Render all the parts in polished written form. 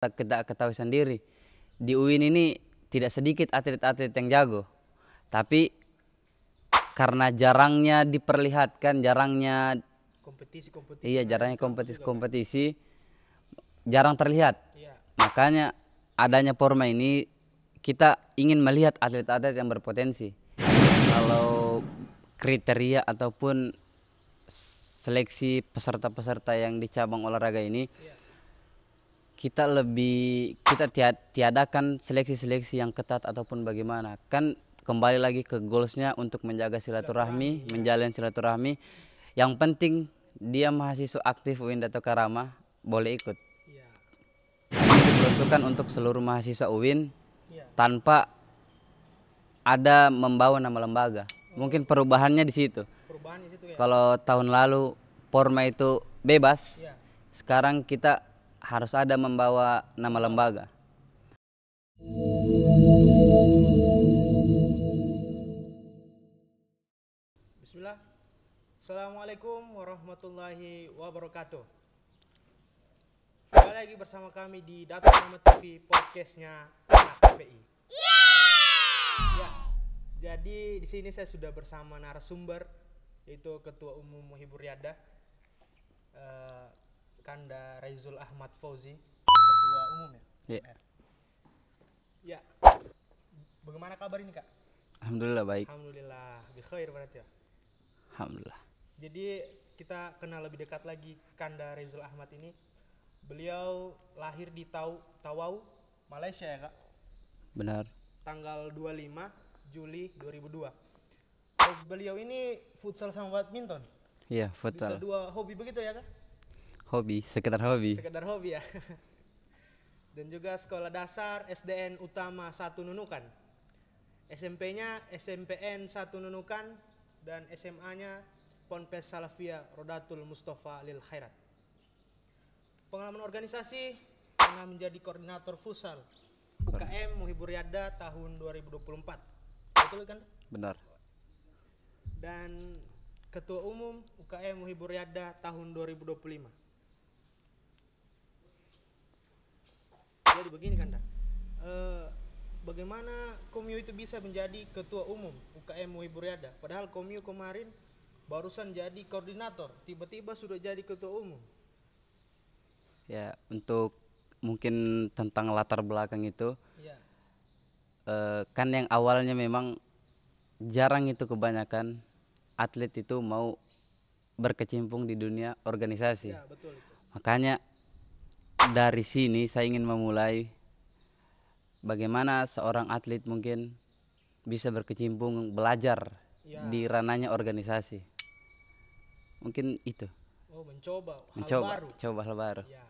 Kita ketahui sendiri di UIN ini tidak sedikit atlet-atlet yang jago, tapi karena jarangnya diperlihatkan, jarangnya kompetisi-kompetisi. iya yang ada jarangnya di kampus juga, kompetisi-kompetisi jarang terlihat. Iya. Makanya adanya Porma ini kita ingin melihat atlet-atlet yang berpotensi. Kalau kriteria ataupun seleksi peserta-peserta yang di cabang olahraga ini, Iya. kita tiadakan seleksi-seleksi yang ketat ataupun bagaimana. Kan kembali lagi ke goalsnya untuk menjaga silaturahmi, menjalin silaturahmi. Yang penting dia mahasiswa aktif UIN Dato Karama boleh ikut. Iya. Ini diperuntukkan untuk seluruh mahasiswa UIN Iya. tanpa ada membawa nama lembaga. Mungkin perubahannya di situ. Perubahan di situ ya. Kalau tahun lalu Porma itu bebas, Iya. sekarang kita harus ada membawa nama lembaga. Bismillah. Assalamualaikum warahmatullahi wabarakatuh. Kembali lagi bersama kami di Dato Karama TV, podcastnya anak KPI. Ya, jadi di sini saya sudah bersama narasumber, yaitu Ketua Umum Muhibur Riyada, Kanda Raizul Ahmad Fauzi, Ketua Umum ya. Ya. Ya. Bagaimana kabar ini, Kak? Alhamdulillah baik. Alhamdulillah, bikhair berarti ya. Alhamdulillah. Jadi kita kenal lebih dekat lagi Kanda Raizul Ahmad ini. Beliau lahir di Tawau, Malaysia ya, Kak. Benar. Tanggal 25 Juli 2002. Beliau ini futsal sama badminton. Iya, Bisa futsal. dua hobi begitu ya, Kak? Hobi, sekedar hobi. Sekedar hobi ya. Dan juga sekolah dasar SDN Utama 1 Nunukan. SMP-nya SMPN 1 Nunukan dan SMA-nya Ponpes Salafiyah Rodatul Mustafa Lil Khairat. Pengalaman organisasi pernah menjadi koordinator futsal UKM Muhibur Riyada tahun 2024. Betul kan? Benar. Dan Ketua Umum UKM Muhibur Riyada tahun 2025. Jadi begini Kanda, bagaimana Komio itu bisa menjadi Ketua Umum UKM Muhibur Riyada? Padahal Komio kemarin barusan jadi koordinator, tiba-tiba sudah jadi Ketua Umum. Ya, untuk mungkin tentang latar belakang itu, Iya. kan yang awalnya memang jarang itu kebanyakan atlet itu mau berkecimpung di dunia organisasi. Ya, betul itu. Makanya dari sini saya ingin memulai bagaimana seorang atlet mungkin bisa berkecimpung belajar Ya. di ranahnya organisasi. Mungkin itu. Oh, mencoba hal baru. Coba hal baru. Ya.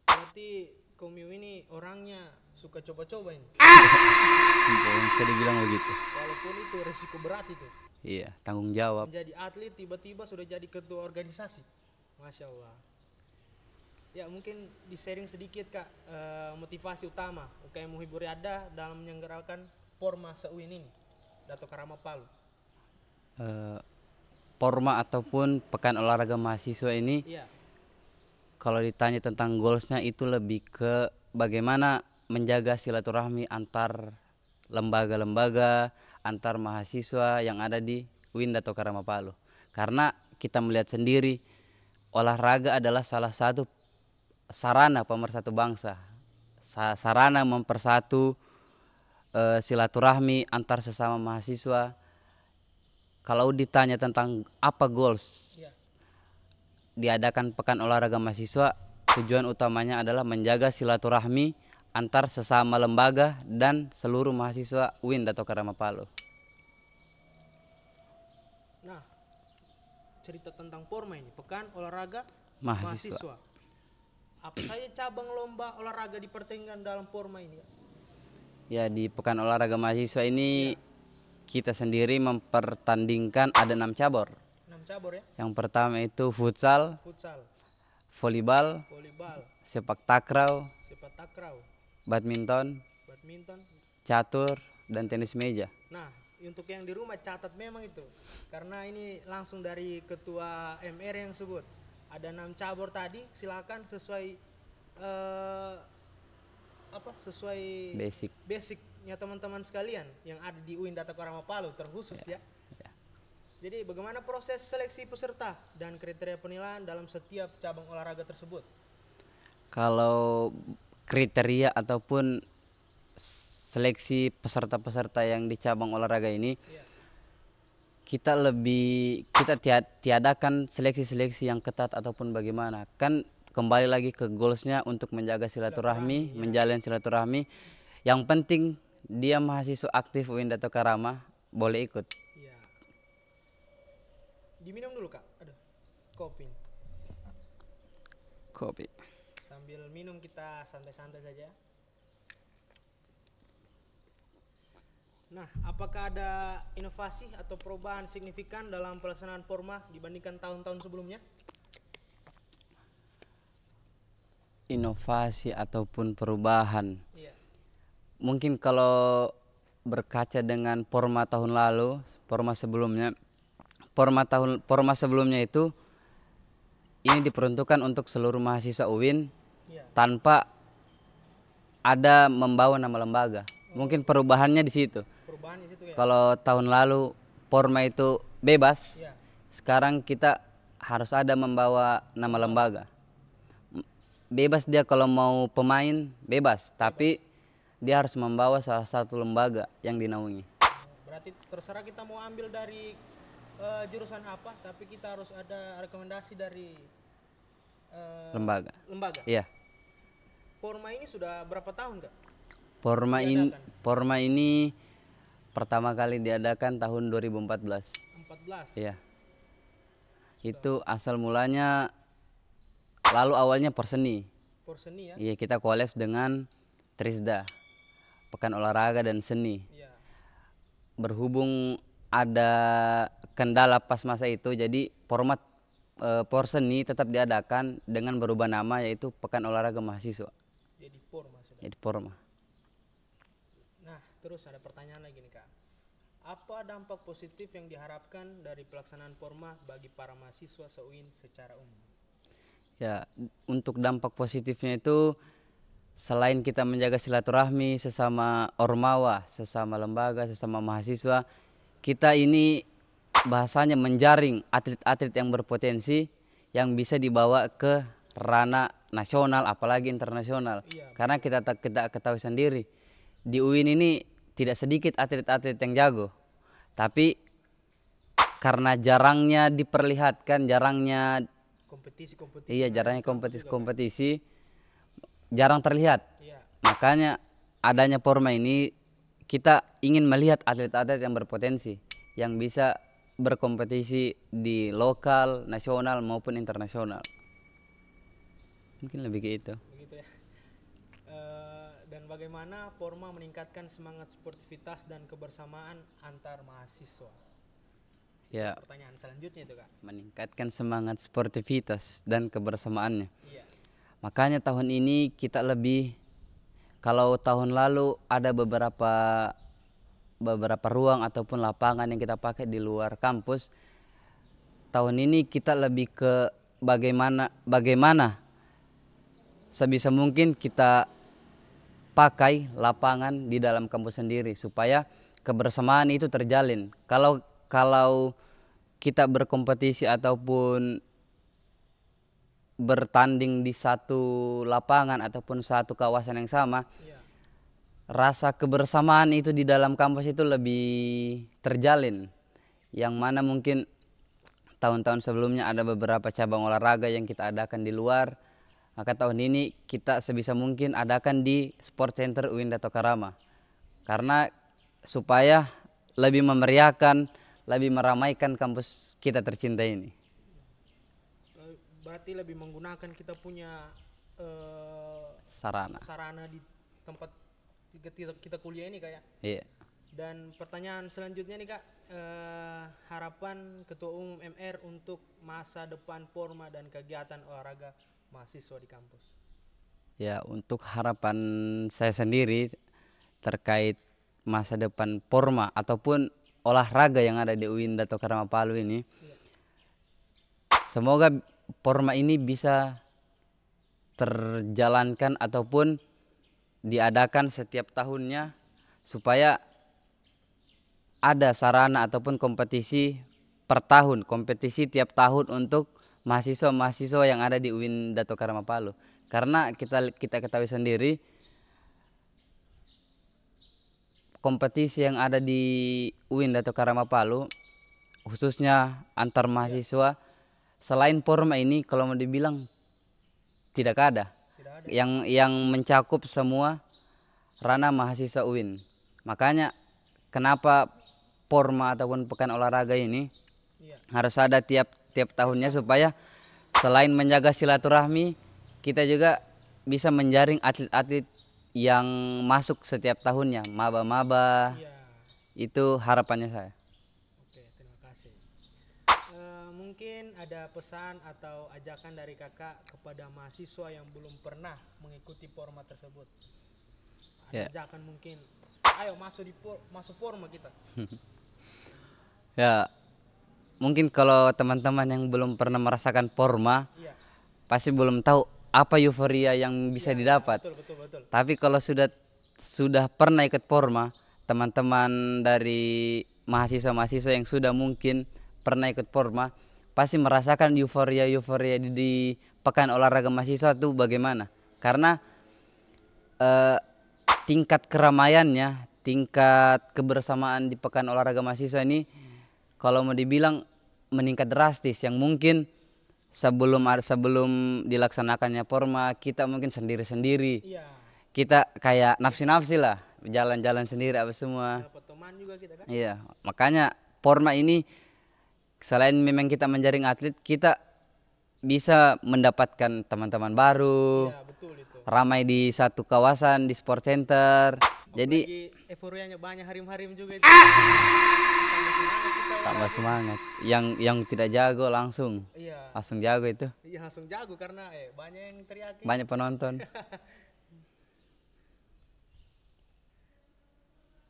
Berarti Komio ini orangnya suka coba-coba ini. Bisa dibilang begitu. Walaupun itu resiko berat itu. Iya, tanggung jawab. Menjadi atlet tiba-tiba sudah jadi ketua organisasi. Masya Allah. Ya, mungkin di sharing sedikit Kak, motivasi utama UKM Muhibur Riyada dalam menyelenggarakan Porma se-UIN ini, Dato Karama Palu. Porma ataupun Pekan Olahraga Mahasiswa ini, Iya. kalau ditanya tentang goalsnya itu lebih ke bagaimana menjaga silaturahmi antar lembaga-lembaga, antar mahasiswa yang ada di UIN Dato Karama Palu. Karena kita melihat sendiri olahraga adalah salah satu sarana pemersatu bangsa, sarana mempersatu silaturahmi antar sesama mahasiswa. Kalau ditanya tentang apa goals diadakan Pekan Olahraga Mahasiswa, tujuan utamanya adalah menjaga silaturahmi antar sesama lembaga dan seluruh mahasiswa UIN Dato Karama Palu. Nah, cerita tentang Porma ini, Pekan Olahraga Mahasiswa. Mahasiswa. Apa saja cabang lomba olahraga dipertandingkan dalam Porma ini? Ya, di Pekan Olahraga Mahasiswa ini kita sendiri mempertandingkan ada 6 cabur. 6 cabur ya? Yang pertama itu futsal, Futsal, volleyball, volleyball, sepak takraw, sepak takraw, badminton, badminton. catur, dan tenis meja. Nah, untuk yang di rumah catat memang itu. Karena ini langsung dari Ketua MR yang sebut. Ada 6 cabur tadi, silakan sesuai eh, apa sesuai Basic. basicnya teman-teman sekalian yang ada di UIN Data Karama Palu terkhusus ya. Ya. Jadi bagaimana proses seleksi peserta dan kriteria penilaian dalam setiap cabang olahraga tersebut? Kalau kriteria ataupun seleksi peserta-peserta yang di cabang olahraga ini, Iya. kita tiadakan seleksi-seleksi yang ketat ataupun bagaimana. Kan kembali lagi ke goalsnya untuk menjaga silaturahmi, menjalin silaturahmi. Yang penting dia mahasiswa aktif UIN Dato Karama boleh ikut. Iya. Diminum dulu kak. Aduh, kopi. Kopi. Sambil minum kita santai-santai saja. Nah, apakah ada inovasi atau perubahan signifikan dalam pelaksanaan Porma dibandingkan tahun-tahun sebelumnya? Inovasi ataupun perubahan. Iya. Mungkin kalau berkaca dengan Porma tahun lalu, Porma sebelumnya, Porma sebelumnya itu ini diperuntukkan untuk seluruh mahasiswa UIN Iya. tanpa ada membawa nama lembaga. Mungkin perubahannya di situ. Perubahan di situ ya. Kalau tahun lalu Porma itu bebas, Iya. sekarang kita harus ada membawa nama lembaga. Bebas dia kalau mau pemain bebas, tapi dia harus membawa salah satu lembaga yang dinaungi. Berarti terserah kita mau ambil dari jurusan apa, tapi kita harus ada rekomendasi dari Lembaga. lembaga. Iya. Porma ini sudah berapa tahun kak? Porma ini pertama kali diadakan tahun 2014. 14. Iya. Itu asal mulanya lalu awalnya Porseni. Porseni ya. Iya, kita kolaps dengan Trisda, Pekan Olahraga dan Seni. Iya. Berhubung ada kendala pas masa itu, jadi format Porseni tetap diadakan dengan berubah nama yaitu Pekan Olahraga Mahasiswa. Jadi Porma sudah. Jadi Porma. Nah, terus ada pertanyaan lagi nih kak. Apa dampak positif yang diharapkan dari pelaksanaan Porma bagi para mahasiswa se-UIN secara umum? Ya, untuk dampak positifnya itu selain kita menjaga silaturahmi sesama ormawa, sesama lembaga, sesama mahasiswa, kita ini bahasanya menjaring atlet-atlet yang berpotensi yang bisa dibawa ke ranah nasional apalagi internasional. Iya. Karena kita ketahui sendiri di UIN ini tidak sedikit atlet-atlet yang jago, tapi karena jarangnya diperlihatkan, jarangnya Kompetisi-kompetisi. iya, yang ada jarangnya di kampus juga, kompetisi jarang terlihat. Kak. Iya. Makanya adanya Porma ini kita ingin melihat atlet-atlet yang berpotensi yang bisa berkompetisi di lokal, nasional maupun internasional. Mungkin lebih ke itu. Begitu ya. Dan bagaimana Porma meningkatkan semangat sportivitas dan kebersamaan antar mahasiswa? Ya, Pertanyaan selanjutnya itu kak. meningkatkan semangat sportivitas dan kebersamaannya. Iya. Makanya tahun ini kita lebih, kalau tahun lalu ada beberapa ruang ataupun lapangan yang kita pakai di luar kampus, tahun ini kita lebih ke bagaimana sebisa mungkin kita pakai lapangan di dalam kampus sendiri supaya kebersamaan itu terjalin. Kalau kita berkompetisi ataupun bertanding di satu lapangan ataupun satu kawasan yang sama, Iya. rasa kebersamaan itu di dalam kampus itu lebih terjalin. Yang mana mungkin tahun-tahun sebelumnya ada beberapa cabang olahraga yang kita adakan di luar, maka tahun ini kita sebisa mungkin adakan di Sport Center UIN Dato Karama. Karena supaya lebih memeriahkan, lebih meramaikan kampus kita tercinta ini. Berarti lebih menggunakan kita punya Sarana. di tempat kita kuliah ini kayak. Iya. Dan pertanyaan selanjutnya nih kak, harapan Ketua Umum MR untuk masa depan Porma dan kegiatan olahraga mahasiswa di kampus. Ya, untuk harapan saya sendiri terkait masa depan Porma ataupun olahraga yang ada di UIN Dato Karama Palu ini, Iya. semoga Porma ini bisa terjalankan ataupun diadakan setiap tahunnya supaya ada sarana ataupun kompetisi per tahun, kompetisi tiap tahun untuk mahasiswa-mahasiswa yang ada di UIN Dato Karama Palu. Karena kita ketahui sendiri kompetisi yang ada di UIN Dato Karama Palu khususnya antar mahasiswa selain Porma ini kalau mau dibilang tidak ada. Yang mencakup semua ranah mahasiswa UIN. Makanya kenapa Porma ataupun pekan olahraga ini harus ada tiap tahunnya supaya selain menjaga silaturahmi kita juga bisa menjaring atlet-atlet yang masuk setiap tahunnya, maba-maba. Itu harapannya saya. Oke, terima kasih. Mungkin ada pesan atau ajakan dari kakak kepada mahasiswa yang belum pernah mengikuti Porma tersebut. Ada ajakan mungkin, ayo masuk Porma kita. Ya, mungkin kalau teman-teman yang belum pernah merasakan Porma, pasti belum tahu apa euforia yang bisa didapat. Betul. Tapi kalau sudah pernah ikut Porma, teman-teman dari mahasiswa-mahasiswa yang sudah mungkin pernah ikut Porma pasti merasakan euforia di pekan olahraga mahasiswa itu bagaimana. Karena tingkat keramaiannya, tingkat kebersamaan di pekan olahraga mahasiswa ini kalau mau dibilang meningkat drastis, yang mungkin sebelum dilaksanakannya Porma kita mungkin sendiri-sendiri. Kita kayak nafsi-nafsi lah, jalan-jalan sendiri apa semua. Dapat teman juga kita kan? Iya, makanya Porma ini selain memang kita menjaring atlet, kita bisa mendapatkan teman-teman baru. Iya, betul itu. Ramai di satu kawasan di sport center. Jadi euforianya banyak harim-harim juga itu. tambah semangat. Yang tidak jago langsung jago itu. Iya, langsung jago karena banyak yang teriaki. Banyak penonton.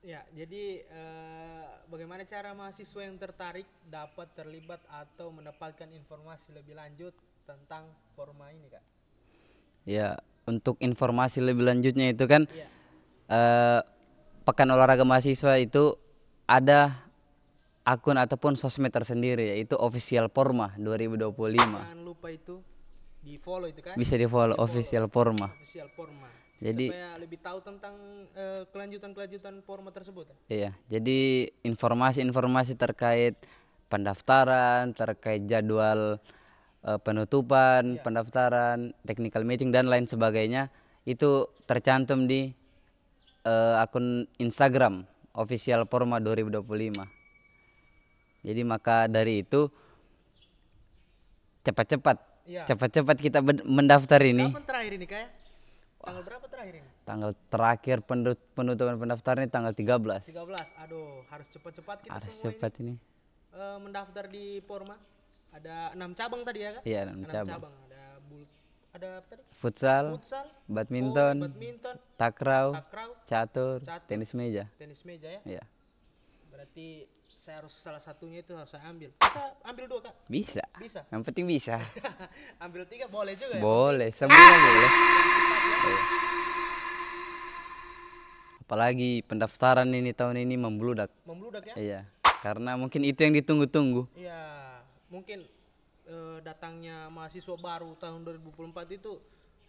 Ya, jadi bagaimana cara mahasiswa yang tertarik dapat terlibat atau mendapatkan informasi lebih lanjut tentang Porma ini, Kak? Ya, untuk informasi lebih lanjutnya itu kan pekan olahraga mahasiswa itu ada akun ataupun sosmed tersendiri, yaitu official Porma 2025. Jangan lupa itu di follow itu kan? Bisa di follow official Porma. Official Porma. Jadi supaya lebih tahu tentang kelanjutan Porma tersebut. Iya, jadi informasi-informasi terkait pendaftaran, terkait jadwal penutupan, pendaftaran, technical meeting dan lain sebagainya itu tercantum di akun Instagram official Porma 2025. Jadi maka dari itu cepat-cepat kita mendaftar ini. Kapan terakhir ini, Kak? Tanggal berapa terakhir ini? Tanggal terakhir penutupan pendaftaran ini tanggal 13. 13. Aduh, harus cepat-cepat kita harus semua cepat ini. Mendaftar di Porma. Ada 6 cabang tadi ya, Kak? Iya, 6 cabang. Ada apa tadi? Futsal, badminton, takraw, catur, tenis meja. Tenis meja ya? Iya. Berarti saya harus salah satunya itu harus saya ambil. Bisa ambil 2, Kak? Bisa. Bisa. Yang penting bisa. Ambil 3 boleh juga ya? Boleh, semua boleh. Iya. Apalagi pendaftaran ini tahun ini membludak. Membludak ya? Iya. Karena mungkin itu yang ditunggu-tunggu. Iya, mungkin datangnya mahasiswa baru tahun 2024 itu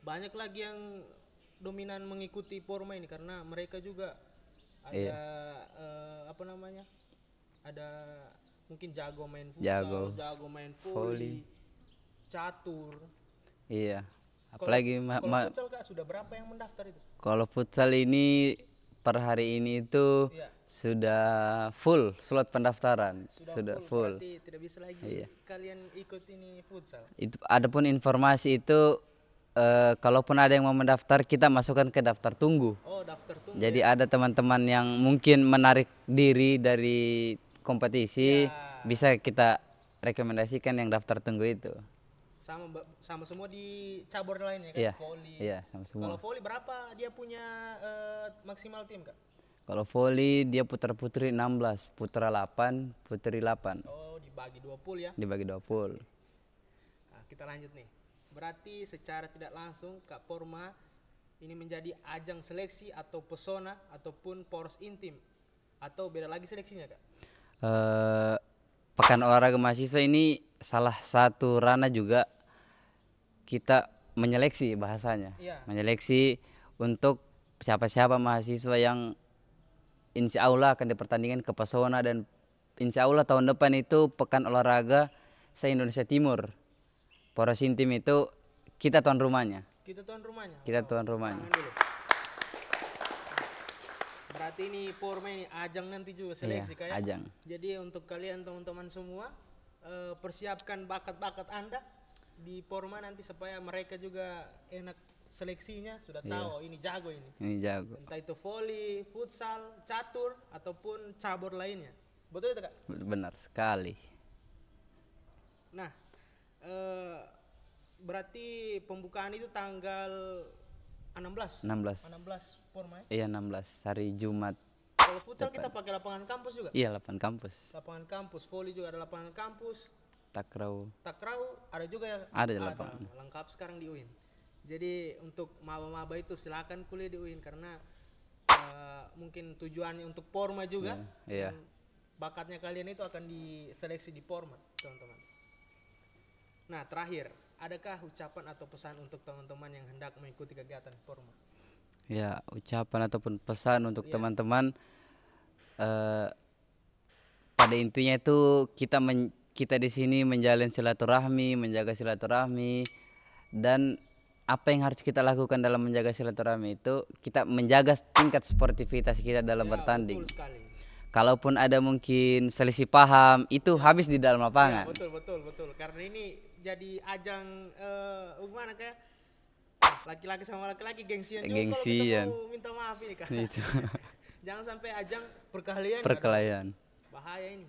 banyak lagi yang dominan mengikuti Porma ini karena mereka juga ada ada mungkin jago main futsal, jago main volley, catur. Iya. Apalagi kalau futsal, Kak, sudah berapa yang mendaftar itu? Kalau futsal ini per hari ini itu sudah full slot pendaftaran. Sudah full. Berarti tidak bisa lagi kalian ikut ini futsal. Itu adapun informasi itu kalaupun ada yang mau mendaftar kita masukkan ke daftar tunggu. Oh, daftar tunggu. Jadi ada teman-teman yang mungkin menarik diri dari kompetisi bisa kita rekomendasikan yang daftar tunggu itu. Sama semua di cabur lainnya kan? Iya. Volley. Iya, sama semua. Kalau volley berapa dia punya maksimal tim, Kak? Kalau volley dia putra-putri 16, putra 8, putri 8. Oh, dibagi 2 pool ya? Dibagi 2 pool. Nah, kita lanjut nih. Berarti secara tidak langsung Kak Porma ini menjadi ajang seleksi atau pesona ataupun poros intim, atau beda lagi seleksinya Kak? Pekan olahraga mahasiswa ini salah satu ranah juga kita menyeleksi bahasanya. Iya. Menyeleksi untuk siapa-siapa mahasiswa yang insya Allah akan dipertandingkan ke pesona, dan insya Allah tahun depan itu pekan olahraga se-Indonesia Timur. Poros intim itu kita tuan rumahnya. Kita tuan rumahnya. Kita tuan rumahnya. Tangan dulu. Berarti ini Porma ini ajang nanti juga seleksi Iya, kayak. ajang. Jadi untuk kalian teman-teman semua persiapkan bakat-bakat Anda di Porma nanti supaya mereka juga enak seleksinya, sudah tahu ini jago ini. Ini jago. Entah itu voli, futsal, catur ataupun cabur lainnya. Betul itu Kak? Benar sekali. Nah, berarti pembukaan itu tanggal 16. 16 Porma ya. Iya, 16 hari Jumat. Kalau futsal kita pakai lapangan kampus juga. Iya, 8 kampus. Lapangan kampus, voli juga ada lapangan kampus, Takraw. takraw ada juga ya. Ada di lapangan. Lengkap sekarang di UIN. Jadi untuk maba-maba itu silakan kuliah di UIN karena mungkin tujuannya untuk Porma juga. Iya. Dan bakatnya kalian itu akan diseleksi di Porma, teman-teman. Nah, terakhir, adakah ucapan atau pesan untuk teman-teman yang hendak mengikuti kegiatan Porma? Ya, ucapan ataupun pesan untuk teman-teman, pada intinya itu kita di sini menjalin silaturahmi, menjaga silaturahmi, dan apa yang harus kita lakukan dalam menjaga silaturahmi itu kita menjaga tingkat sportivitas kita dalam bertanding. Betul sekali. Kalaupun ada mungkin selisih paham, itu habis di dalam lapangan. Betul. Karena ini jadi ajang gimana kayak laki-laki sama laki-laki gengsian juga kalau kita mau minta maaf ini Kak. Itu. Jangan sampai ajang perkelahian. Perkelahian. Bahaya ini.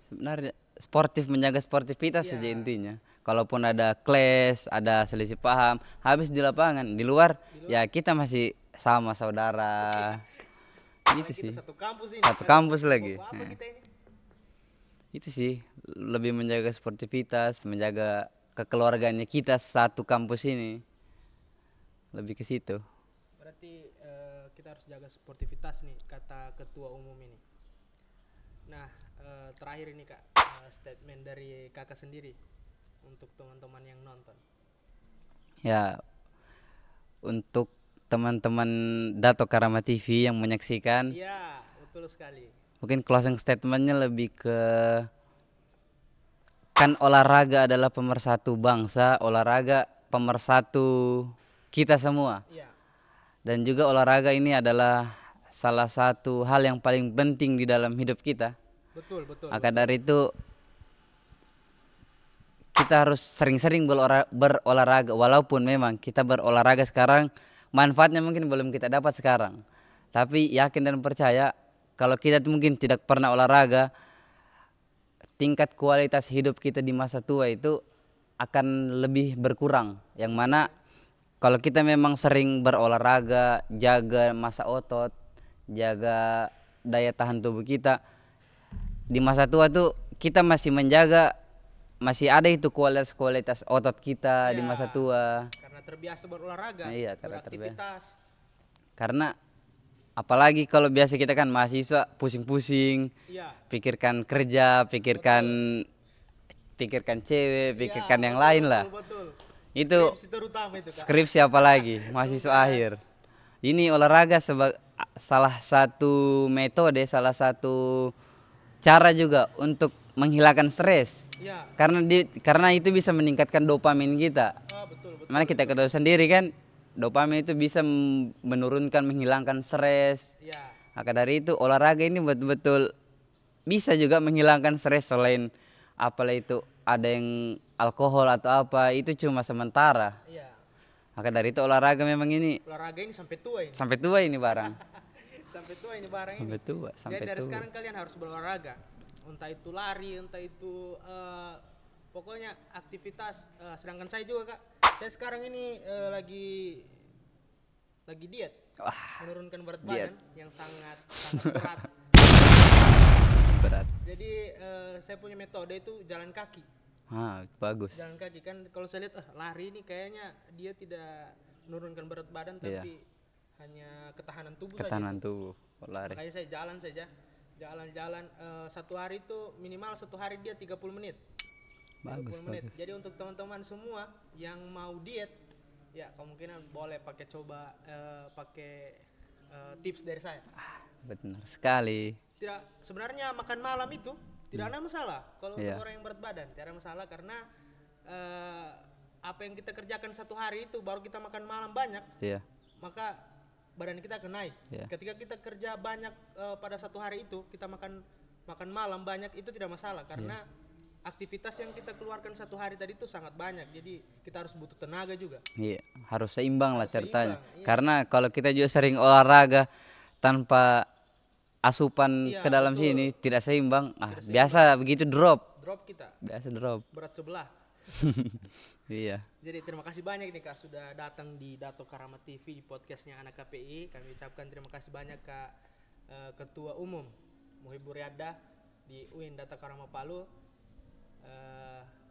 Sebenarnya sportif, menjaga sportivitas saja intinya. Kalaupun ada clash, ada selisih paham, habis di lapangan. Di luar ya kita masih sama saudara. Itu sih. Satu kampus ini. Satu kampus lagi. Apa kita ini? Itu sih, lebih menjaga sportivitas, menjaga kekeluargaannya kita satu kampus ini. Lebih ke situ. Berarti kita harus jaga sportivitas nih, kata ketua umum ini. Nah, terakhir ini Kak, statement dari Kakak sendiri untuk teman-teman yang nonton. Ya, untuk teman-teman Dato Karama TV yang menyaksikan, Iya, betul sekali. mungkin closing statementnya lebih ke, kan olahraga adalah pemersatu bangsa, olahraga pemersatu kita semua. Iya. Dan juga olahraga ini adalah salah satu hal yang paling penting di dalam hidup kita. Betul. Maka dari itu kita harus sering-sering berolahraga, walaupun memang kita berolahraga sekarang manfaatnya mungkin belum kita dapat sekarang. Tapi yakin dan percaya kalau kita mungkin tidak pernah olahraga, tingkat kualitas hidup kita di masa tua itu akan lebih berkurang. Yang mana kalau kita memang sering berolahraga, jaga masa otot, jaga daya tahan tubuh kita, di masa tua tuh kita masih menjaga, masih ada itu kualitas otot kita di masa tua. Karena terbiasa berolahraga, Iya, karena beraktivitas. Karena apalagi kalau biasa kita kan mahasiswa pusing-pusing, Iya. pikirkan kerja, pikirkan cewek, pikirkan yang lain lah. Betul. Itu Skripsi terutama itu Kak. skripsi apalagi mahasiswa akhir. Ini olahraga sebagai salah satu metode, salah satu cara juga untuk menghilangkan stres. Iya. Karena itu bisa meningkatkan dopamin kita. Betul. Mana kita ketahui sendiri kan, dopamin itu bisa menurunkan, menghilangkan stres. Iya. Maka dari itu olahraga ini betul-betul bisa juga menghilangkan stres. Selain apalah itu ada yang alkohol atau apa, itu cuma sementara. Iya. Maka dari itu olahraga memang ini Olahraga ini sampai tua ini. sampai tua ini barang. Sampai tua ini barang ini. Sampai tua, sampai Jadi dari tua. sekarang kalian harus berolahraga. Entah itu lari, entah itu pokoknya aktivitas. Sedangkan saya juga Kak, saya sekarang ini lagi diet. Wah, Menurunkan berat diet. badan yang sangat berat. berat. Jadi saya punya metode itu jalan kaki. Bagus. Jalan kaki kan kalau saya lihat lari ini kayaknya dia tidak menurunkan berat badan Iya. tapi hanya ketahanan tubuh Ketahanan saja. tubuh kalau lari. Makanya saya jalan saja. Jalan-jalan satu hari itu minimal satu hari dia 30 menit. Bagus, 30 menit. bagus. Jadi untuk teman-teman semua yang mau diet ya kemungkinan boleh pakai coba pakai tips dari saya. Benar sekali. Tidak, sebenarnya makan malam itu tidak ada masalah kalau Iya. untuk orang yang berat badan. Tidak ada masalah karena apa yang kita kerjakan satu hari itu baru kita makan malam banyak, Iya. maka badan kita akan naik. Iya. Ketika kita kerja banyak pada satu hari itu kita makan malam banyak itu tidak masalah karena aktivitas yang kita keluarkan satu hari tadi itu sangat banyak. Jadi kita harus butuh tenaga juga. Iya, harus seimbang lah Harus ceritanya. seimbang, iya. Karena kalau kita juga sering olahraga tanpa asupan Iya, ke dalam betul. sini tidak seimbang. Biasa begitu drop. Drop kita Biasa drop. berat sebelah. Iya. Jadi terima kasih banyak nih Kak sudah datang di Dato Karama TV di podcastnya Anak KPI. Kami ucapkan terima kasih banyak Kak Ketua Umum Muhibur Riyaddah di UIN Dato Karama Palu.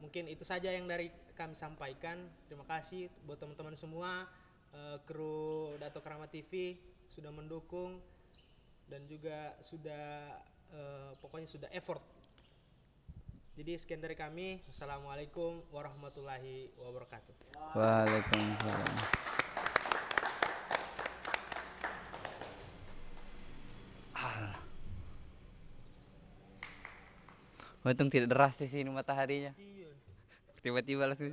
Mungkin itu saja yang dari kami sampaikan. Terima kasih buat teman-teman semua kru Dato Karama TV sudah mendukung dan juga sudah pokoknya sudah effort. Jadi sekian dari kami. Wassalamualaikum warahmatullahi wabarakatuh. Waalaikumsalam. Untung tidak deras di sini mataharinya. Iya. Tiba-tiba langsung.